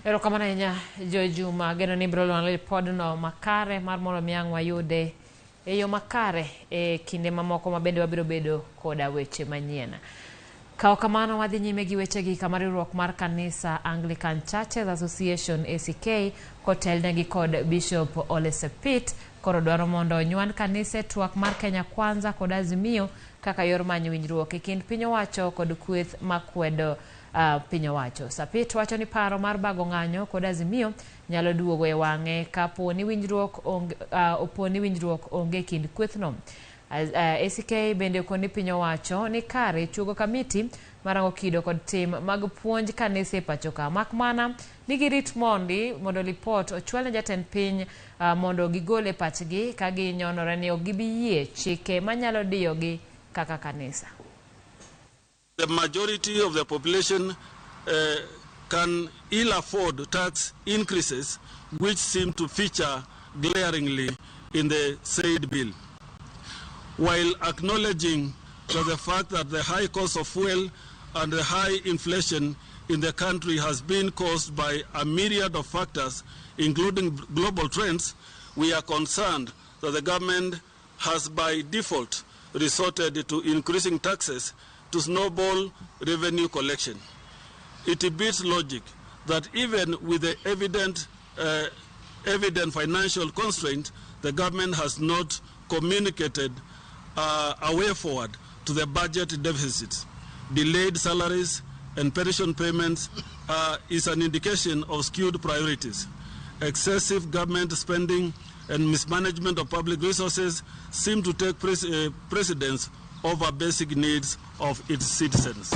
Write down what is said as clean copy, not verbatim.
Erokamano ahinya Jojuma, geno ni biro luongo podno makare mar mondo miang' wayude e yo makare e kinde mamoko ma bende wabiro bedo koda weche manyien. Kao kamano wadhi nyime gi wechegi kama riwruok mar kanisa Anglican Churches Association ACK kotelnegi kod Bishop Ole Sepit koro dwaro mondo onywand kanisa twak mar Kenya Kwanza kod Azimio kaka yor manyo winjruok e kind piny owacho kod kweth makwedo piny owacho. Sapit wacho ni paro mar bago ng'anyo kod Azimio nyalo duogo e wang'e kapo ni winjruok onge kind kwethno. ACK bende koni piny owacho ni kare chugo kamiti marango kido kod tim mag puonj kanisa e pacho ka, makmana ni girit mondo lipot ochwal ne jatend piny mondo gigole pachgi ka ginyonore ni ok gibi yie chike manyalo diyogi kaka kanisa. The majority of the population can ill afford tax increases which seem to feature glaringly in the said bill. While acknowledging the fact that the high cost of fuel and the high inflation in the country has been caused by a myriad of factors, including global trends, we are concerned that the government has by default resorted to increasing taxes to snowball revenue collection. It beats logic that even with the evident financial constraint, the government has not communicated a way forward to the budget deficits. Delayed salaries and pension payments is an indication of skewed priorities. Excessive government spending and mismanagement of public resources seem to take precedence over basic needs of its citizens.